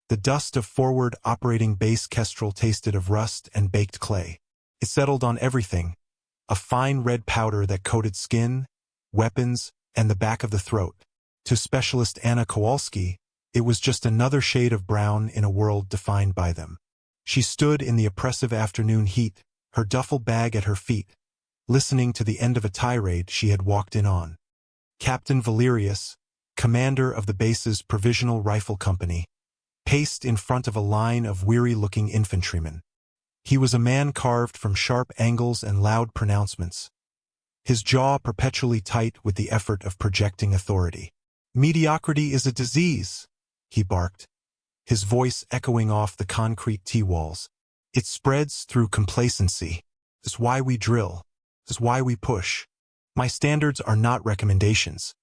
The dust of forward operating base Kestrel tasted of rust and baked clay. It settled on everything, a fine red powder that coated skin, weapons, and the back of the throat. To Specialist Anna Kowalski, it was just another shade of brown in a world defined by them. She stood in the oppressive afternoon heat, her duffel bag at her feet, listening to the end of a tirade she had walked in on. Captain Valerius, commander of the base's Provisional Rifle Company, paced in front of a line of weary-looking infantrymen. He was a man carved from sharp angles and loud pronouncements, his jaw perpetually tight with the effort of projecting authority. "Mediocrity is a disease," he barked, his voice echoing off the concrete T-walls. "It spreads through complacency. That's why we drill. That's why we push. My standards are not recommendations.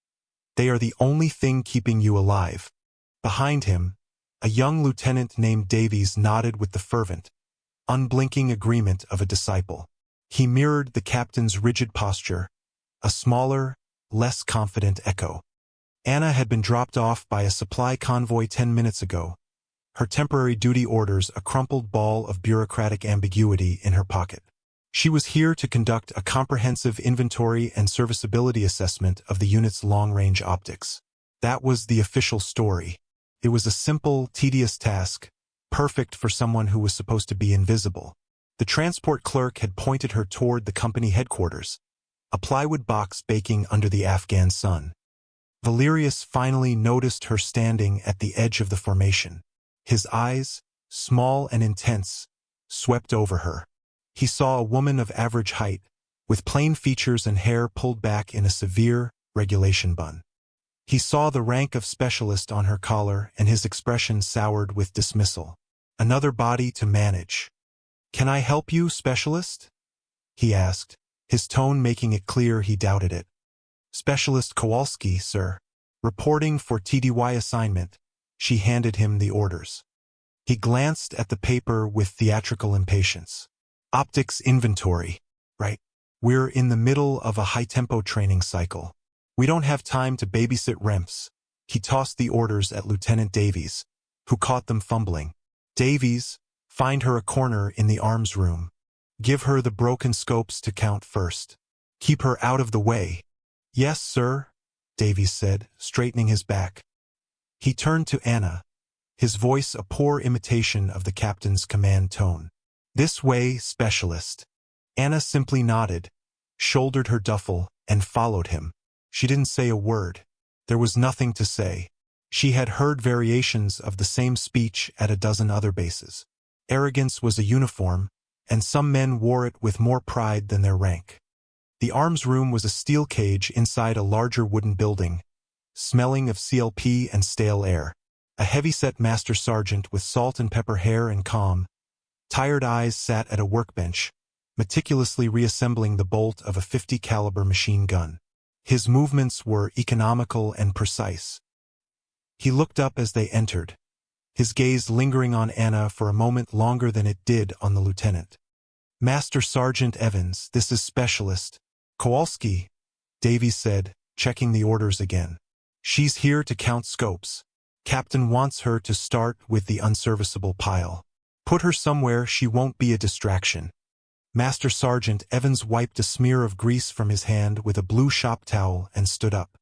They are the only thing keeping you alive." Behind him, a young lieutenant named Davies nodded with the fervent, unblinking agreement of a disciple. He mirrored the captain's rigid posture, a smaller, less confident echo. Anna had been dropped off by a supply convoy 10 minutes ago, her temporary duty orders a crumpled ball of bureaucratic ambiguity in her pocket. She was here to conduct a comprehensive inventory and serviceability assessment of the unit's long-range optics. That was the official story. It was a simple, tedious task, perfect for someone who was supposed to be invisible. The transport clerk had pointed her toward the company headquarters, a plywood box baking under the Afghan sun. Valerius finally noticed her standing at the edge of the formation. His eyes, small and intense, swept over her. He saw a woman of average height, with plain features and hair pulled back in a severe regulation bun. He saw the rank of specialist on her collar, and his expression soured with dismissal. Another body to manage. "Can I help you, specialist?" he asked, his tone making it clear he doubted it. "Specialist Kowalski, sir. Reporting for TDY assignment." She handed him the orders. He glanced at the paper with theatrical impatience. "Optics inventory. Right. We're in the middle of a high-tempo training cycle. We don't have time to babysit remps." He tossed the orders at Lieutenant Davies, who caught them fumbling. "Davies, find her a corner in the arms room. Give her the broken scopes to count first. Keep her out of the way." "Yes, sir," Davies said, straightening his back. He turned to Anna, his voice a poor imitation of the captain's command tone. "This way, specialist." Anna simply nodded, shouldered her duffel, and followed him. She didn't say a word. There was nothing to say. She had heard variations of the same speech at a dozen other bases. Arrogance was a uniform, and some men wore it with more pride than their rank. The arms room was a steel cage inside a larger wooden building, smelling of CLP and stale air. A heavy-set master sergeant with salt and pepper hair and calm, tired eyes sat at a workbench, meticulously reassembling the bolt of a .50 caliber machine gun. His movements were economical and precise. He looked up as they entered, his gaze lingering on Anna for a moment longer than it did on the lieutenant. "Master Sergeant Evans, this is Specialist Kowalski," Davies said, checking the orders again. "She's here to count scopes. Captain wants her to start with the unserviceable pile. Put her somewhere she won't be a distraction." Master Sergeant Evans wiped a smear of grease from his hand with a blue shop towel and stood up.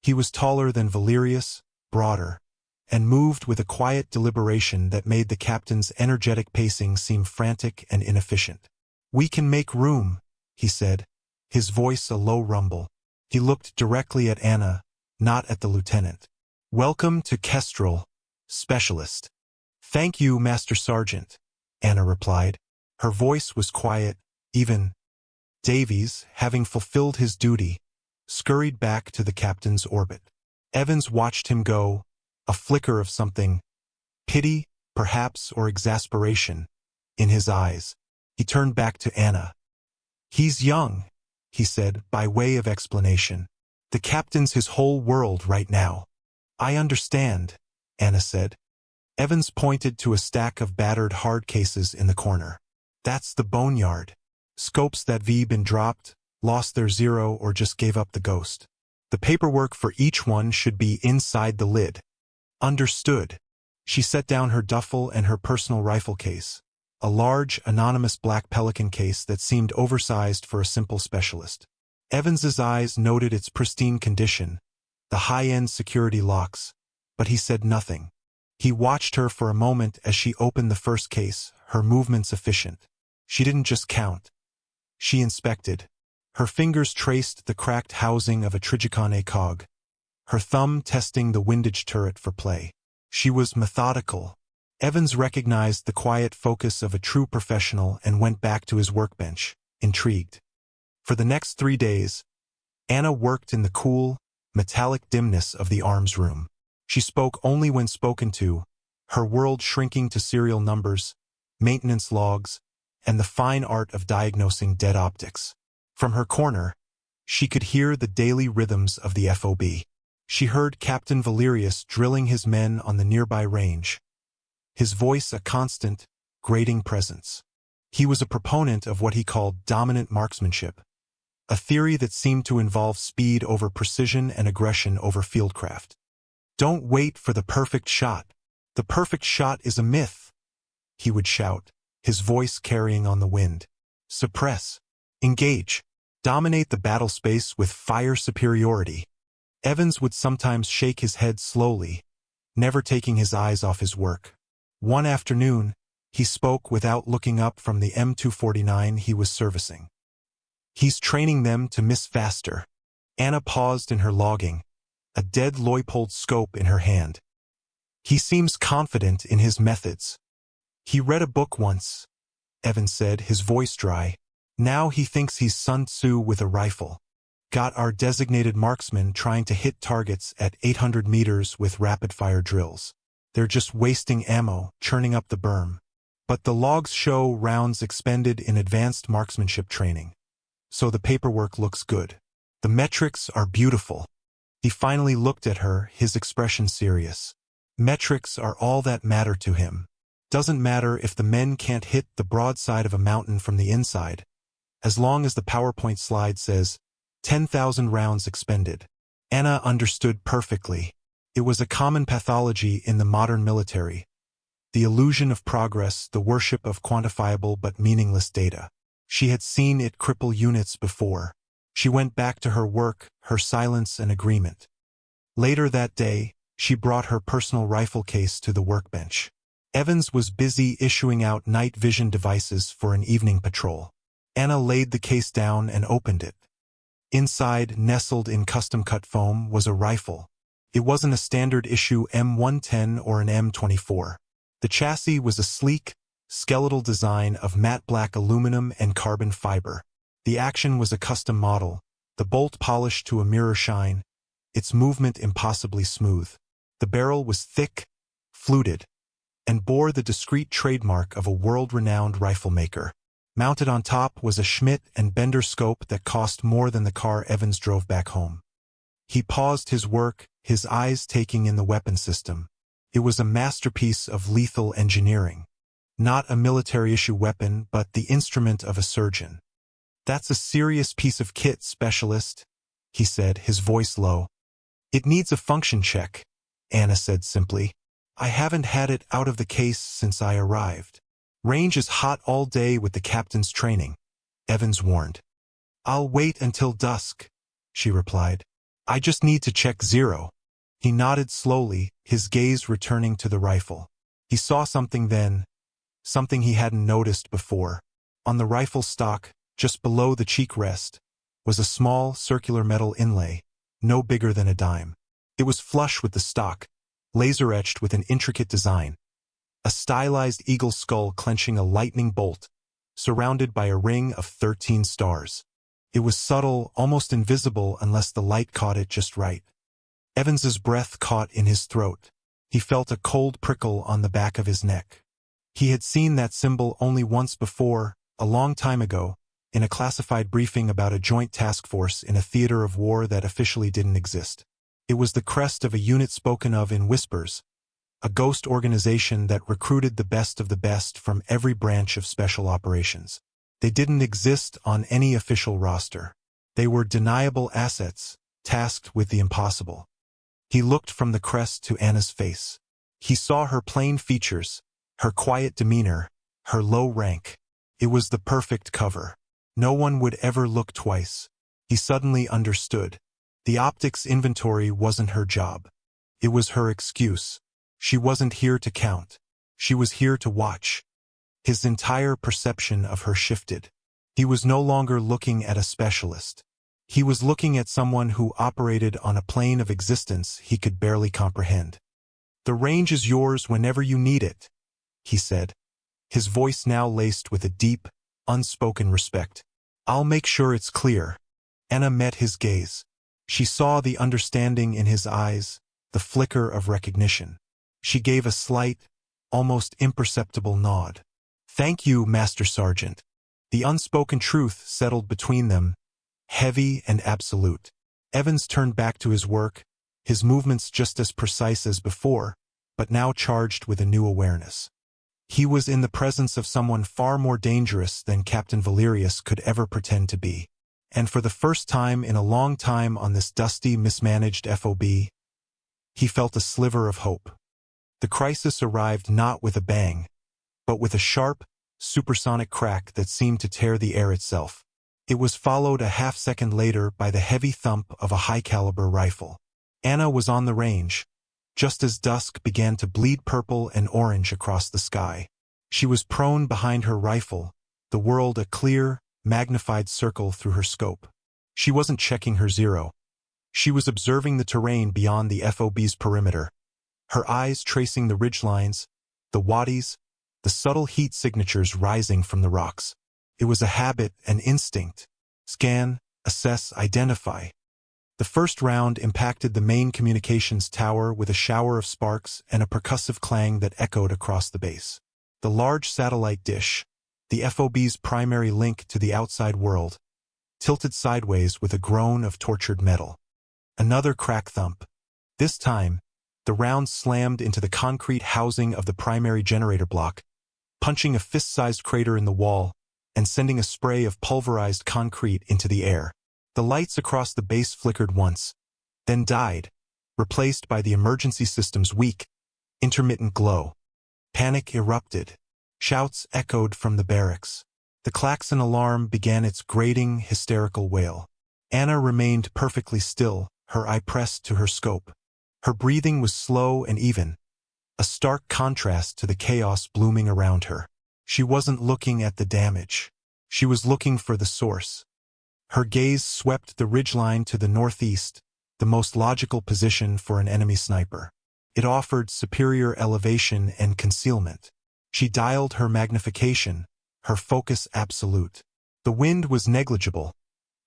He was taller than Valerius, broader, and moved with a quiet deliberation that made the captain's energetic pacing seem frantic and inefficient. "We can make room," he said, his voice a low rumble. He looked directly at Anna, not at the lieutenant. "Welcome to Kestrel, Specialist." "Thank you, Master Sergeant," Anna replied. Her voice was quiet, even. Davies, having fulfilled his duty, scurried back to the captain's orbit. Evans watched him go, a flicker of something, pity, perhaps, or exasperation, in his eyes. He turned back to Anna. "He's young," he said, by way of explanation. "The captain's his whole world right now." "I understand," Anna said. Evans pointed to a stack of battered hard cases in the corner. "That's the boneyard. Scopes that've been dropped, lost their zero, or just gave up the ghost. The paperwork for each one should be inside the lid." "Understood." She set down her duffel and her personal rifle case, a large, anonymous black Pelican case that seemed oversized for a simple specialist. Evans's eyes noted its pristine condition, the high-end security locks, but he said nothing. He watched her for a moment as she opened the first case, her movements efficient. She didn't just count. She inspected. Her fingers traced the cracked housing of a Trigicone cog, her thumb testing the windage turret for play. She was methodical. Evans recognized the quiet focus of a true professional and went back to his workbench, intrigued. For the next 3 days, Anna worked in the cool, metallic dimness of the arms room. She spoke only when spoken to, her world shrinking to serial numbers, maintenance logs, and the fine art of diagnosing dead optics. From her corner, she could hear the daily rhythms of the FOB. She heard Captain Valerius drilling his men on the nearby range, his voice a constant, grating presence. He was a proponent of what he called dominant marksmanship, a theory that seemed to involve speed over precision and aggression over fieldcraft. "Don't wait for the perfect shot. The perfect shot is a myth," he would shout, his voice carrying on the wind. "Suppress. Engage. Dominate the battle space with fire superiority." Evans would sometimes shake his head slowly, never taking his eyes off his work. One afternoon, he spoke without looking up from the M249 he was servicing. "He's training them to miss faster." Anna paused in her logging, a dead Leupold scope in her hand. "He seems confident in his methods." "He read a book once," Evans said, his voice dry. "Now he thinks he's Sun Tzu with a rifle. Got our designated marksmen trying to hit targets at 800 meters with rapid-fire drills. They're just wasting ammo, churning up the berm. But the logs show rounds expended in advanced marksmanship training. So the paperwork looks good. The metrics are beautiful." He finally looked at her, his expression serious. Metrics are all that matter to him. Doesn't matter if the men can't hit the broadside of a mountain from the inside, as long as the PowerPoint slide says, 10,000 rounds expended. Anna understood perfectly. It was a common pathology in the modern military. The illusion of progress, the worship of quantifiable but meaningless data. She had seen it cripple units before. She went back to her work, her silence and agreement. Later that day, she brought her personal rifle case to the workbench. Evans was busy issuing out night vision devices for an evening patrol. Anna laid the case down and opened it. Inside, nestled in custom-cut foam, was a rifle. It wasn't a standard-issue M110 or an M24. The chassis was a sleek, skeletal design of matte black aluminum and carbon fiber. The action was a custom model, the bolt polished to a mirror shine, its movement impossibly smooth. The barrel was thick, fluted, and bore the discreet trademark of a world-renowned rifle maker. Mounted on top was a Schmidt and Bender scope that cost more than the car Evans drove back home. He paused his work, his eyes taking in the weapon system. It was a masterpiece of lethal engineering. Not a military-issue weapon, but the instrument of a surgeon. "That's a serious piece of kit, specialist," he said, his voice low. "It needs a function check," Anna said simply. "I haven't had it out of the case since I arrived." "Range is hot all day with the captain's training," Evans warned. "I'll wait until dusk," she replied. "I just need to check zero." He nodded slowly, his gaze returning to the rifle. He saw something then, something he hadn't noticed before. On the rifle stock, just below the cheek rest, was a small, circular metal inlay, no bigger than a dime. It was flush with the stock, laser-etched with an intricate design. A stylized eagle skull clenching a lightning bolt, surrounded by a ring of 13 stars. It was subtle, almost invisible unless the light caught it just right. Evans's breath caught in his throat. He felt a cold prickle on the back of his neck. He had seen that symbol only once before, a long time ago, in a classified briefing about a joint task force in a theater of war that officially didn't exist. It was the crest of a unit spoken of in whispers, a ghost organization that recruited the best of the best from every branch of special operations. They didn't exist on any official roster. They were deniable assets, tasked with the impossible. He looked from the crest to Anna's face. He saw her plain features, her quiet demeanor, her low rank. It was the perfect cover. No one would ever look twice. He suddenly understood. The optics inventory wasn't her job. It was her excuse. She wasn't here to count. She was here to watch. His entire perception of her shifted. He was no longer looking at a specialist. He was looking at someone who operated on a plane of existence he could barely comprehend. "The range is yours whenever you need it," he said, his voice now laced with a deep, unspoken respect. "I'll make sure it's clear." Anna met his gaze. She saw the understanding in his eyes, the flicker of recognition. She gave a slight, almost imperceptible nod. "Thank you, Master Sergeant." The unspoken truth settled between them, heavy and absolute. Evans turned back to his work, his movements just as precise as before, but now charged with a new awareness. He was in the presence of someone far more dangerous than Captain Valerius could ever pretend to be. And for the first time in a long time on this dusty, mismanaged FOB, he felt a sliver of hope. The crisis arrived not with a bang, but with a sharp, supersonic crack that seemed to tear the air itself. It was followed a half-second later by the heavy thump of a high-caliber rifle. Anna was on the range, just as dusk began to bleed purple and orange across the sky. She was prone behind her rifle, the world a clear, magnified circle through her scope. She wasn't checking her zero. She was observing the terrain beyond the FOB's perimeter, her eyes tracing the ridgelines, the wadis, the subtle heat signatures rising from the rocks. It was a habit, an instinct. Scan, assess, identify. The first round impacted the main communications tower with a shower of sparks and a percussive clang that echoed across the base. The large satellite dish, the FOB's primary link to the outside world, tilted sideways with a groan of tortured metal. Another crack thump. This time, the round slammed into the concrete housing of the primary generator block, punching a fist-sized crater in the wall and sending a spray of pulverized concrete into the air. The lights across the base flickered once, then died, replaced by the emergency system's weak, intermittent glow. Panic erupted. Shouts echoed from the barracks. The klaxon alarm began its grating, hysterical wail. Anna remained perfectly still, her eye pressed to her scope. Her breathing was slow and even, a stark contrast to the chaos blooming around her. She wasn't looking at the damage. She was looking for the source. Her gaze swept the ridgeline to the northeast, the most logical position for an enemy sniper. It offered superior elevation and concealment. She dialed her magnification, her focus absolute. The wind was negligible,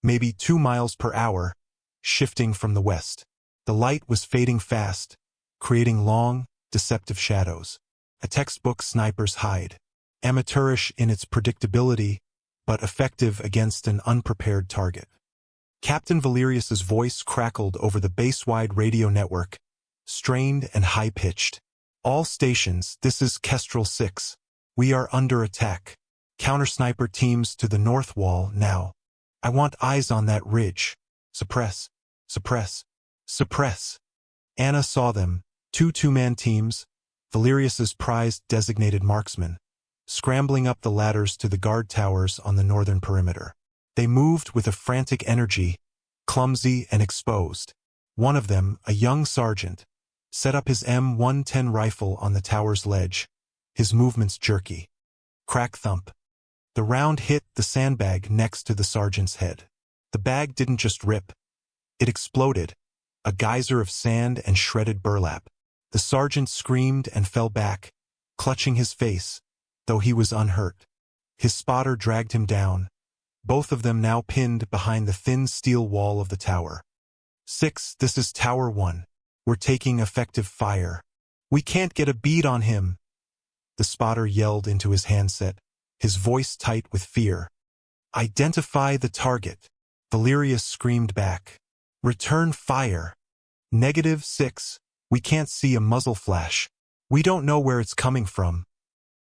maybe 2 miles per hour, shifting from the west. The light was fading fast, creating long, deceptive shadows. A textbook sniper's hide. Amateurish in its predictability, but effective against an unprepared target. Captain Valerius's voice crackled over the base-wide radio network, strained and high-pitched. "All stations, this is Kestrel 6. We are under attack. Counter-sniper teams to the north wall now. I want eyes on that ridge. Suppress, suppress, suppress." Anna saw them, two two-man teams, Valerius's prized designated marksmen, scrambling up the ladders to the guard towers on the northern perimeter. They moved with a frantic energy, clumsy and exposed. One of them, a young sergeant, set up his M110 rifle on the tower's ledge, his movements jerky. Crack thump. The round hit the sandbag next to the sergeant's head. The bag didn't just rip. It exploded, a geyser of sand and shredded burlap. The sergeant screamed and fell back, clutching his face, though he was unhurt. His spotter dragged him down, both of them now pinned behind the thin steel wall of the tower. 6, this is Tower 1. We're taking effective fire. We can't get a bead on him. The spotter yelled into his handset, his voice tight with fear. Identify the target. Valerius screamed back. Return fire. -6. We can't see a muzzle flash. We don't know where it's coming from.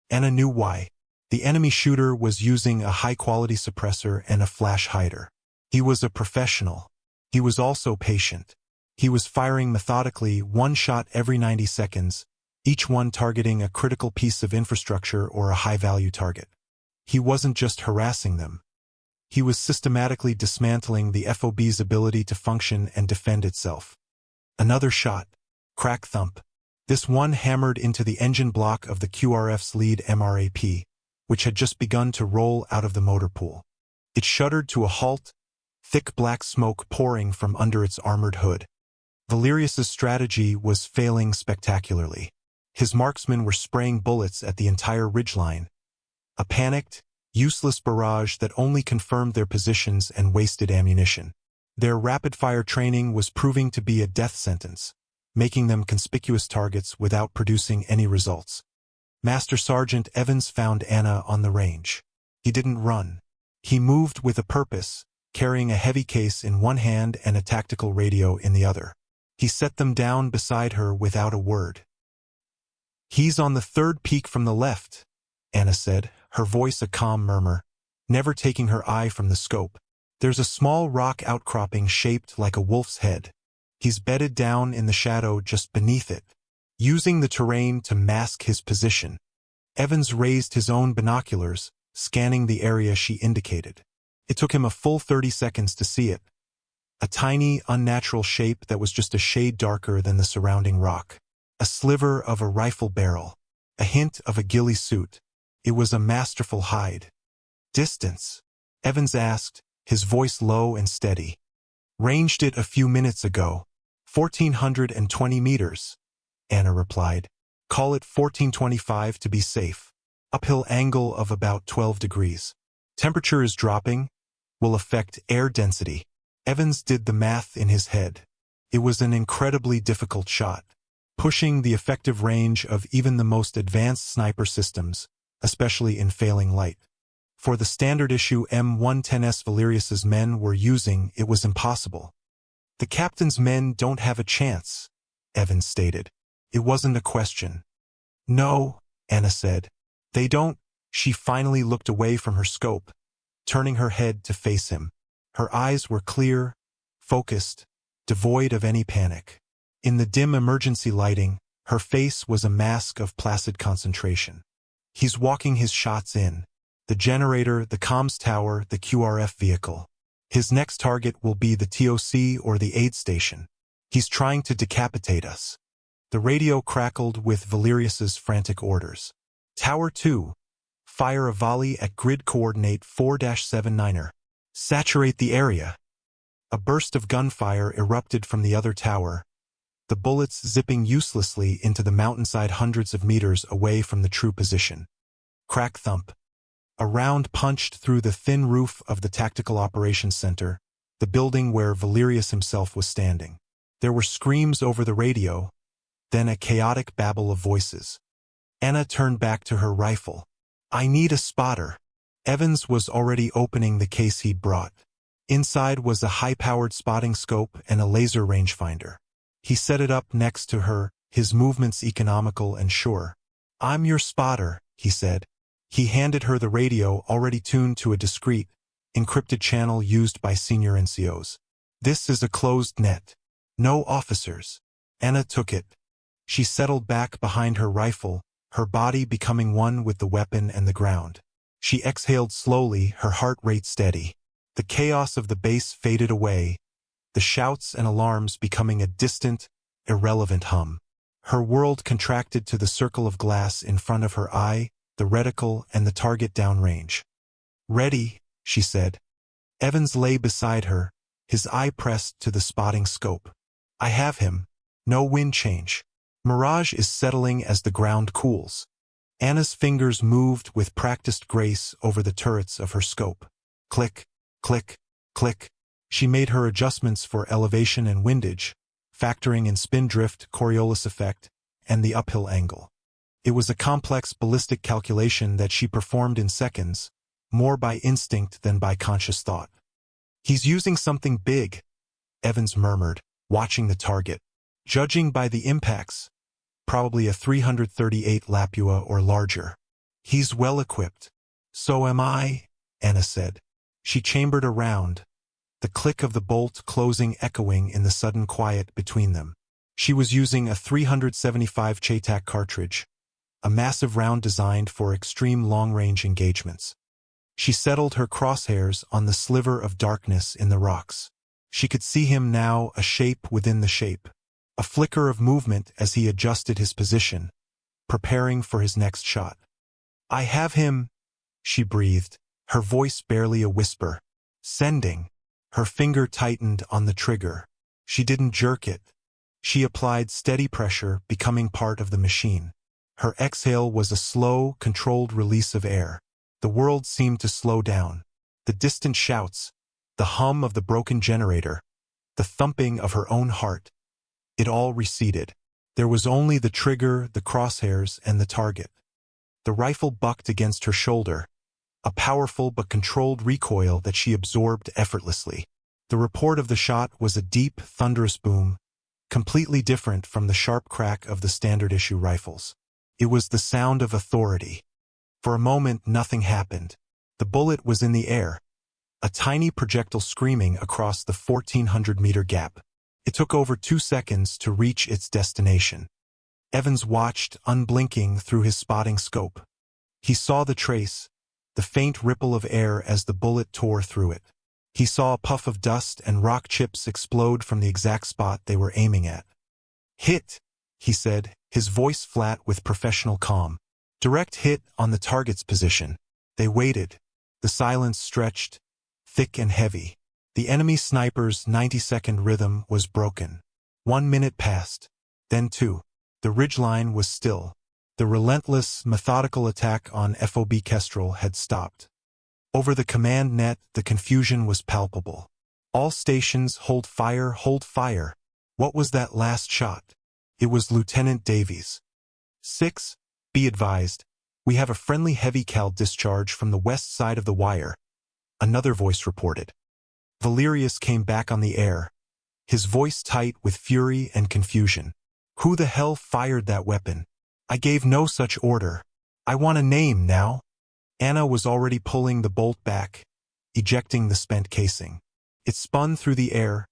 Anna knew why. The enemy shooter was using a high-quality suppressor and a flash hider. He was a professional. He was also patient. He was firing methodically, one shot every 90 seconds, each one targeting a critical piece of infrastructure or a high-value target. He wasn't just harassing them. He was systematically dismantling the FOB's ability to function and defend itself. Another shot. Crack thump. This one hammered into the engine block of the QRF's lead MRAP, which had just begun to roll out of the motor pool. It shuddered to a halt, thick black smoke pouring from under its armored hood. Valerius's strategy was failing spectacularly. His marksmen were spraying bullets at the entire ridgeline, a panicked, useless barrage that only confirmed their positions and wasted ammunition. Their rapid-fire training was proving to be a death sentence, making them conspicuous targets without producing any results. Master Sergeant Evans found Anna on the range. He didn't run. He moved with a purpose, carrying a heavy case in one hand and a tactical radio in the other. He set them down beside her without a word. "He's on the third peak from the left," Anna said, her voice a calm murmur, never taking her eye from the scope. "There's a small rock outcropping shaped like a wolf's head. He's bedded down in the shadow just beneath it, using the terrain to mask his position." Evans raised his own binoculars, scanning the area she indicated. It took him a full 30 seconds to see it. A tiny, unnatural shape that was just a shade darker than the surrounding rock. A sliver of a rifle barrel. A hint of a ghillie suit. It was a masterful hide. "Distance?" Evans asked, his voice low and steady. "Ranged it a few minutes ago. 1,420 meters, Anna replied. "Call it 1425 to be safe. Uphill angle of about 12 degrees. Temperature is dropping. Will affect air density." Evans did the math in his head. It was an incredibly difficult shot, pushing the effective range of even the most advanced sniper systems, especially in failing light. For the standard issue M110S Valerius's men were using, it was impossible. "The captain's men don't have a chance," Evans stated. It wasn't a question. "No," Anna said. "They don't." She finally looked away from her scope, turning her head to face him. Her eyes were clear, focused, devoid of any panic. In the dim emergency lighting, her face was a mask of placid concentration. "He's walking his shots in. The generator, the comms tower, the QRF vehicle. His next target will be the TOC or the aid station. He's trying to decapitate us." The radio crackled with Valerius's frantic orders. "Tower 2. Fire a volley at grid coordinate 4-79er. Saturate the area." A burst of gunfire erupted from the other tower, the bullets zipping uselessly into the mountainside hundreds of meters away from the true position. Crack thump. A round punched through the thin roof of the Tactical Operations Center, the building where Valerius himself was standing. There were screams over the radio, then a chaotic babble of voices. Anna turned back to her rifle. "I need a spotter." Evans was already opening the case he'd brought. Inside was a high-powered spotting scope and a laser rangefinder. He set it up next to her, his movements economical and sure. "I'm your spotter," he said. He handed her the radio already tuned to a discreet, encrypted channel used by senior NCOs. "This is a closed net. No officers." Anna took it. She settled back behind her rifle, her body becoming one with the weapon and the ground. She exhaled slowly, her heart rate steady. The chaos of the base faded away, the shouts and alarms becoming a distant, irrelevant hum. Her world contracted to the circle of glass in front of her eye, the reticle and the target downrange. "Ready," she said. Evans lay beside her, his eye pressed to the spotting scope. "I have him. No wind change. Mirage is settling as the ground cools." Anna's fingers moved with practiced grace over the turrets of her scope. Click, click, click. She made her adjustments for elevation and windage, factoring in spin drift, Coriolis effect, and the uphill angle. It was a complex ballistic calculation that she performed in seconds, more by instinct than by conscious thought. "He's using something big," Evans murmured, watching the target. "Judging by the impacts, probably a 338 Lapua or larger. He's well equipped." "So am I," Anna said. She chambered around, the click of the bolt closing echoing in the sudden quiet between them. She was using a 375 Chaitak cartridge, a massive round designed for extreme long-range engagements. She settled her crosshairs on the sliver of darkness in the rocks. She could see him now, a shape within the shape, a flicker of movement as he adjusted his position, preparing for his next shot. "I have him," she breathed, her voice barely a whisper. "Sending." Her finger tightened on the trigger. She didn't jerk it. She applied steady pressure, becoming part of the machine. Her exhale was a slow, controlled release of air. The world seemed to slow down. The distant shouts, the hum of the broken generator, the thumping of her own heart. It all receded. There was only the trigger, the crosshairs, and the target. The rifle bucked against her shoulder, a powerful but controlled recoil that she absorbed effortlessly. The report of the shot was a deep, thunderous boom, completely different from the sharp crack of the standard-issue rifles. It was the sound of authority. For a moment, nothing happened. The bullet was in the air, a tiny projectile screaming across the 1,400-meter gap. It took over 2 seconds to reach its destination. Evans watched, unblinking, through his spotting scope. He saw the trace, the faint ripple of air as the bullet tore through it. He saw a puff of dust and rock chips explode from the exact spot they were aiming at. "Hit," he said, his voice flat with professional calm. "Direct hit on the target's position." They waited. The silence stretched, thick and heavy. The enemy sniper's 90-second rhythm was broken. 1 minute passed, then 2. The ridgeline was still. The relentless, methodical attack on FOB Kestrel had stopped. Over the command net, the confusion was palpable. "All stations, hold fire, hold fire." What was that last shot? It was Lieutenant Davies. 6. Be advised, we have a friendly heavy cal discharge from the west side of the wire, another voice reported. Valerius came back on the air, his voice tight with fury and confusion. "Who the hell fired that weapon? I gave no such order. I want a name now." Anna was already pulling the bolt back, ejecting the spent casing. It spun through the air,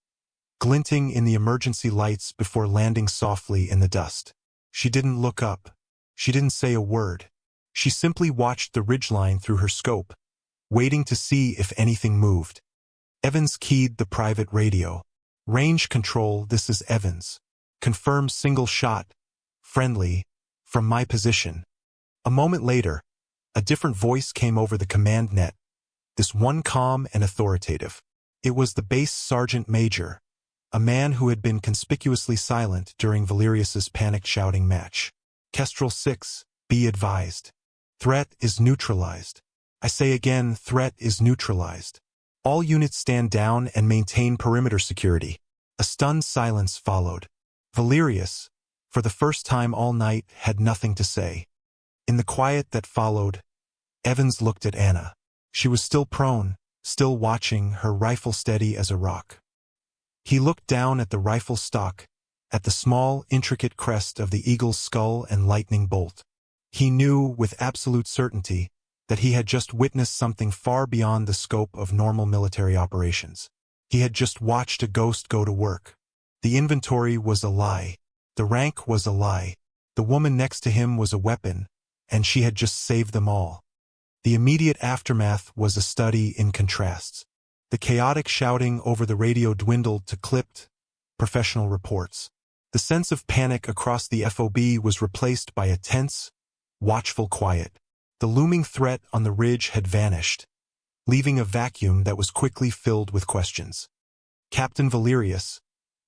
glinting in the emergency lights before landing softly in the dust. She didn't look up. She didn't say a word. She simply watched the ridgeline through her scope, waiting to see if anything moved. Evans keyed the private radio. "Range control, this is Evans. Confirm single shot. Friendly. From my position." A moment later, a different voice came over the command net, this one calm and authoritative. It was the base sergeant major, a man who had been conspicuously silent during Valerius's panicked shouting match. "Kestrel 6, be advised. Threat is neutralized. I say again, threat is neutralized. All units stand down and maintain perimeter security." A stunned silence followed. Valerius, for the first time all night, had nothing to say. In the quiet that followed, Evans looked at Anna. She was still prone, still watching, her rifle steady as a rock. He looked down at the rifle stock, at the small, intricate crest of the eagle's skull and lightning bolt. He knew with absolute certainty that he had just witnessed something far beyond the scope of normal military operations. He had just watched a ghost go to work. The inventory was a lie. The rank was a lie. The woman next to him was a weapon, and she had just saved them all. The immediate aftermath was a study in contrasts. The chaotic shouting over the radio dwindled to clipped, professional reports. The sense of panic across the FOB was replaced by a tense, watchful quiet. The looming threat on the ridge had vanished, leaving a vacuum that was quickly filled with questions. Captain Valerius,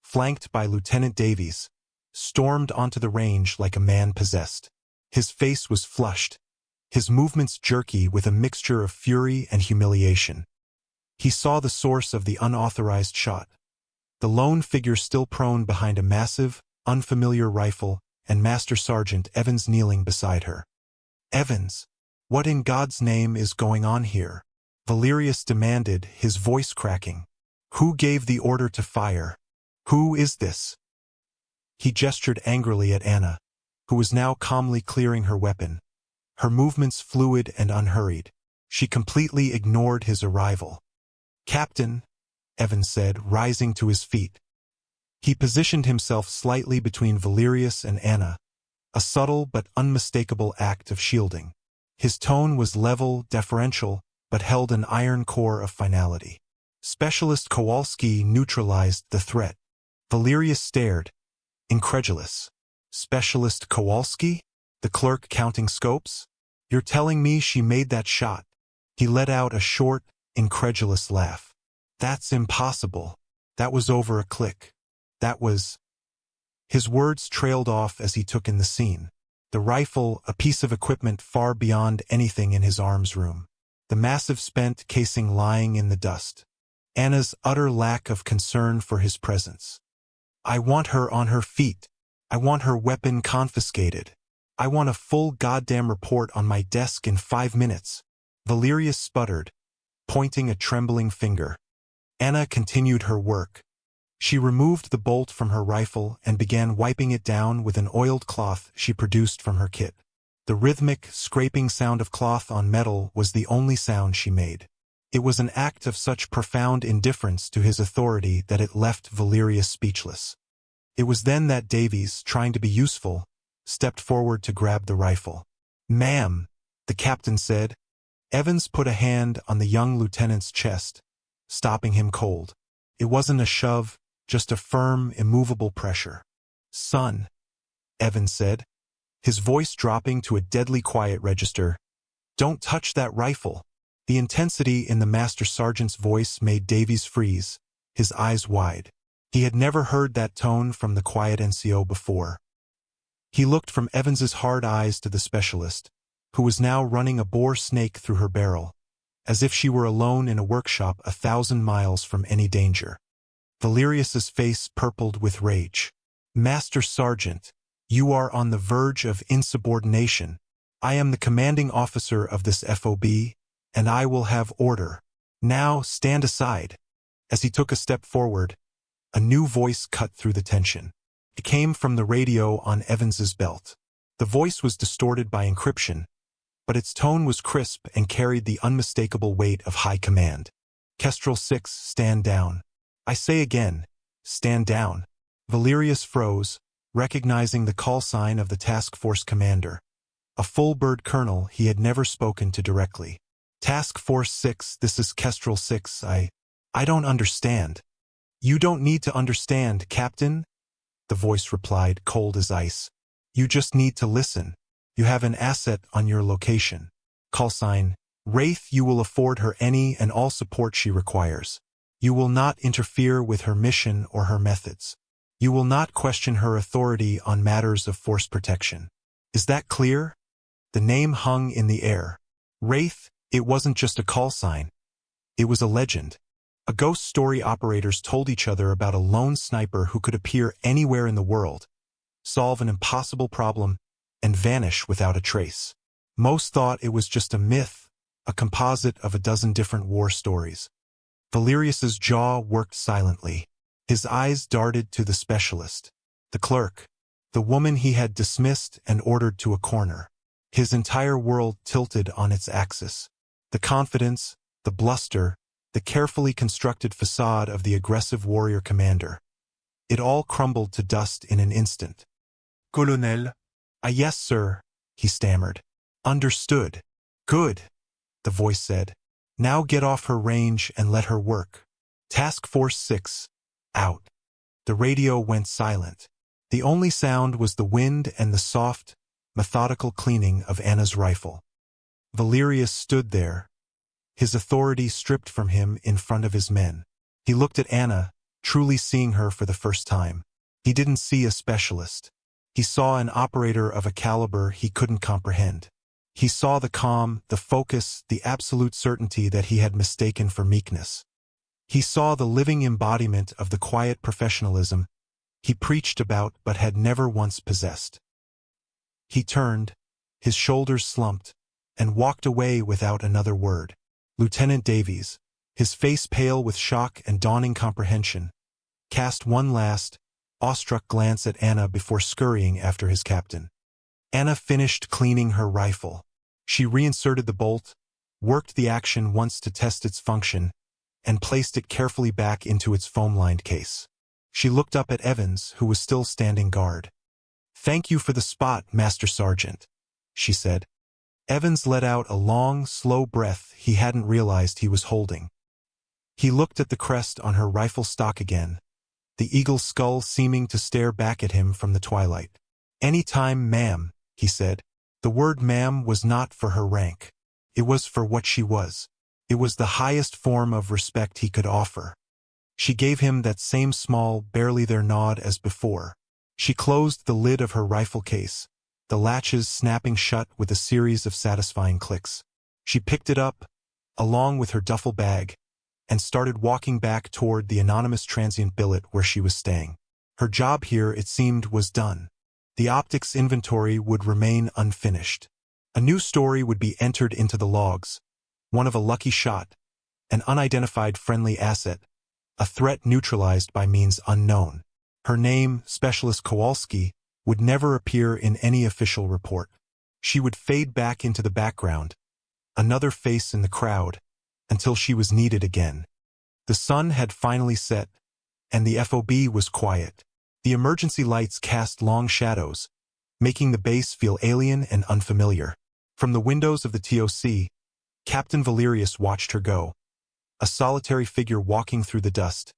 flanked by Lieutenant Davies, stormed onto the range like a man possessed. His face was flushed, his movements jerky with a mixture of fury and humiliation. He saw the source of the unauthorized shot. The lone figure still prone behind a massive, unfamiliar rifle, and Master Sergeant Evans kneeling beside her. "Evans, what in God's name is going on here?" Valerius demanded, his voice cracking. "Who gave the order to fire? Who is this?" He gestured angrily at Anna, who was now calmly clearing her weapon, her movements fluid and unhurried. She completely ignored his arrival. "Captain," Evans said, rising to his feet. He positioned himself slightly between Valerius and Anna, a subtle but unmistakable act of shielding. His tone was level, deferential, but held an iron core of finality. Specialist Kowalski neutralized the threat. Valerius stared, incredulous. Specialist Kowalski? The clerk counting scopes? You're telling me she made that shot? He let out a short, incredulous laugh. That's impossible. That was over a click. That was... His words trailed off as he took in the scene. The rifle, a piece of equipment far beyond anything in his arms room. The massive spent casing lying in the dust. Anna's utter lack of concern for his presence. I want her on her feet. I want her weapon confiscated. I want a full goddamn report on my desk in 5 minutes. Valerius sputtered, pointing a trembling finger. Anna continued her work. She removed the bolt from her rifle and began wiping it down with an oiled cloth she produced from her kit. The rhythmic, scraping sound of cloth on metal was the only sound she made. It was an act of such profound indifference to his authority that it left Valerius speechless. It was then that Davies, trying to be useful, stepped forward to grab the rifle. "Ma'am," the captain said. Evans put a hand on the young lieutenant's chest, stopping him cold. It wasn't a shove, just a firm, immovable pressure. "Son," Evans said, his voice dropping to a deadly quiet register, "don't touch that rifle." The intensity in the master sergeant's voice made Davies freeze, his eyes wide. He had never heard that tone from the quiet NCO before. He looked from Evans's hard eyes to the specialist, who was now running a boar snake through her barrel, as if she were alone in a workshop 1,000 miles from any danger. Valerius's face purpled with rage. "Master Sergeant, you are on the verge of insubordination. I am the commanding officer of this FOB, and I will have order. Now stand aside." As he took a step forward, a new voice cut through the tension. It came from the radio on Evans's belt. The voice was distorted by encryption, but its tone was crisp and carried the unmistakable weight of high command. "Kestrel 6, stand down. I say again, stand down." Valerius froze, recognizing the call sign of the task force commander. A full-bird colonel he had never spoken to directly. "Task Force 6, this is Kestrel 6, I don't understand." "You don't need to understand, Captain," the voice replied, cold as ice. "You just need to listen. You have an asset on your location. Call sign, Wraith. You will afford her any and all support she requires. You will not interfere with her mission or her methods. You will not question her authority on matters of force protection. Is that clear?" The name hung in the air. Wraith, it wasn't just a call sign. It was a legend. A ghost story operators told each other about a lone sniper who could appear anywhere in the world, solve an impossible problem, and vanish without a trace. Most thought it was just a myth, a composite of a dozen different war stories. Valerius's jaw worked silently. His eyes darted to the specialist, the clerk, the woman he had dismissed and ordered to a corner. His entire world tilted on its axis. The confidence, the bluster, the carefully constructed facade of the aggressive warrior commander. It all crumbled to dust in an instant. "Colonel." "Ah, yes, sir," he stammered. "Understood." "Good," the voice said. "Now get off her range and let her work. Task Force 6, out." The radio went silent. The only sound was the wind and the soft, methodical cleaning of Anna's rifle. Valerius stood there, his authority stripped from him in front of his men. He looked at Anna, truly seeing her for the first time. He didn't see a specialist. He saw an operator of a caliber he couldn't comprehend. He saw the calm, the focus, the absolute certainty that he had mistaken for meekness. He saw the living embodiment of the quiet professionalism he preached about but had never once possessed. He turned, his shoulders slumped, and walked away without another word. Lieutenant Davies, his face pale with shock and dawning comprehension, cast one last, awestruck glance at Anna before scurrying after his captain. Anna finished cleaning her rifle. She reinserted the bolt, worked the action once to test its function, and placed it carefully back into its foam-lined case. She looked up at Evans, who was still standing guard. "Thank you for the spot, Master Sergeant," she said. Evans let out a long, slow breath he hadn't realized he was holding. He looked at the crest on her rifle stock again, the eagle's skull seeming to stare back at him from the twilight. "Any time, ma'am," he said. The word ma'am was not for her rank. It was for what she was. It was the highest form of respect he could offer. She gave him that same small, barely there nod as before. She closed the lid of her rifle case, the latches snapping shut with a series of satisfying clicks. She picked it up, along with her duffel bag, and started walking back toward the anonymous transient billet where she was staying. Her job here, it seemed, was done. The optics inventory would remain unfinished. A new story would be entered into the logs, one of a lucky shot, an unidentified friendly asset, a threat neutralized by means unknown. Her name, Specialist Kowalski, would never appear in any official report. She would fade back into the background, another face in the crowd, until she was needed again. The sun had finally set, and the FOB was quiet. The emergency lights cast long shadows, making the base feel alien and unfamiliar. From the windows of the TOC, Captain Valerius watched her go, a solitary figure walking through the dust,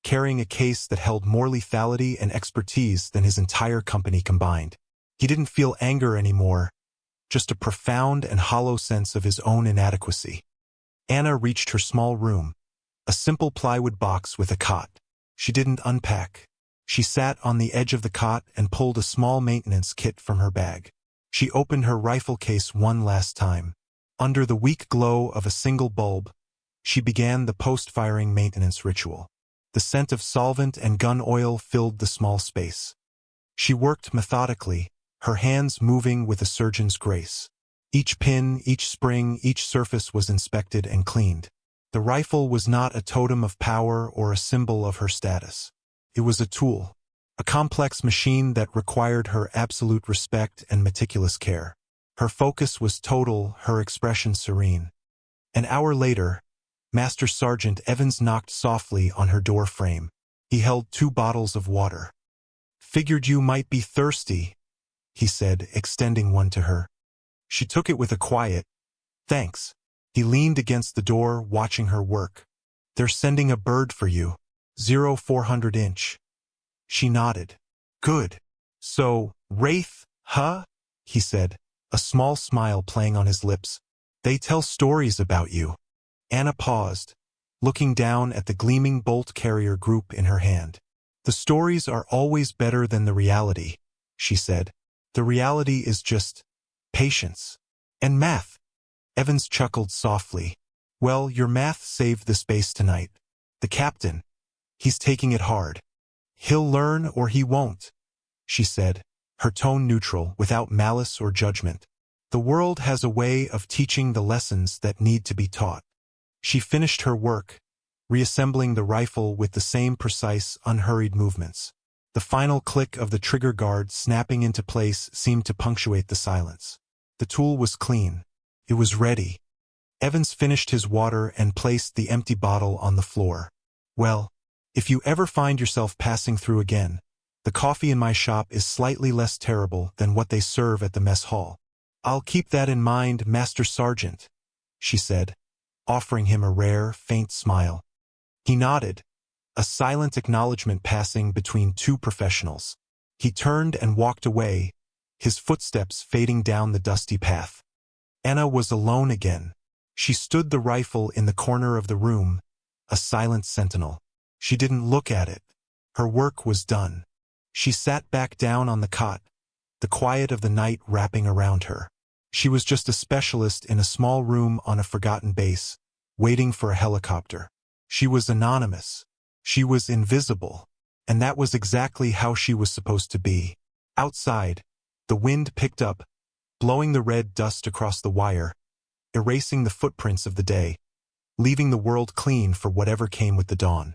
carrying a case that held more lethality and expertise than his entire company combined. He didn't feel anger anymore, just a profound and hollow sense of his own inadequacy. Anna reached her small room, a simple plywood box with a cot. She didn't unpack. She sat on the edge of the cot and pulled a small maintenance kit from her bag. She opened her rifle case one last time. Under the weak glow of a single bulb, she began the post-firing maintenance ritual. The scent of solvent and gun oil filled the small space. She worked methodically, her hands moving with a surgeon's grace. Each pin, each spring, each surface was inspected and cleaned. The rifle was not a totem of power or a symbol of her status. It was a tool, a complex machine that required her absolute respect and meticulous care. Her focus was total, her expression serene. An hour later, Master Sergeant Evans knocked softly on her door frame. He held 2 bottles of water. "Figured you might be thirsty," he said, extending one to her. She took it with a quiet, "Thanks." He leaned against the door, watching her work. "They're sending a bird for you. 0400-inch. She nodded. "Good. So, Wraith, huh?" he said, a small smile playing on his lips. "They tell stories about you." Anna paused, looking down at the gleaming bolt carrier group in her hand. "The stories are always better than the reality," she said. "The reality is just patience and math." Evans chuckled softly. "Well, your math saved the space tonight. The captain, he's taking it hard. He'll learn or he won't," she said, her tone neutral, without malice or judgment. "The world has a way of teaching the lessons that need to be taught." She finished her work, reassembling the rifle with the same precise, unhurried movements. The final click of the trigger guard snapping into place seemed to punctuate the silence. The tool was clean. It was ready. Evans finished his water and placed the empty bottle on the floor. "Well, if you ever find yourself passing through again, the coffee in my shop is slightly less terrible than what they serve at the mess hall." "I'll keep that in mind, Master Sergeant," she said, offering him a rare, faint smile. He nodded, a silent acknowledgement passing between 2 professionals. He turned and walked away, his footsteps fading down the dusty path. Anna was alone again. She stood the rifle in the corner of the room, a silent sentinel. She didn't look at it. Her work was done. She sat back down on the cot, the quiet of the night wrapping around her. She was just a specialist in a small room on a forgotten base, waiting for a helicopter. She was anonymous. She was invisible. And that was exactly how she was supposed to be. Outside, the wind picked up, blowing the red dust across the wire, erasing the footprints of the day, leaving the world clean for whatever came with the dawn.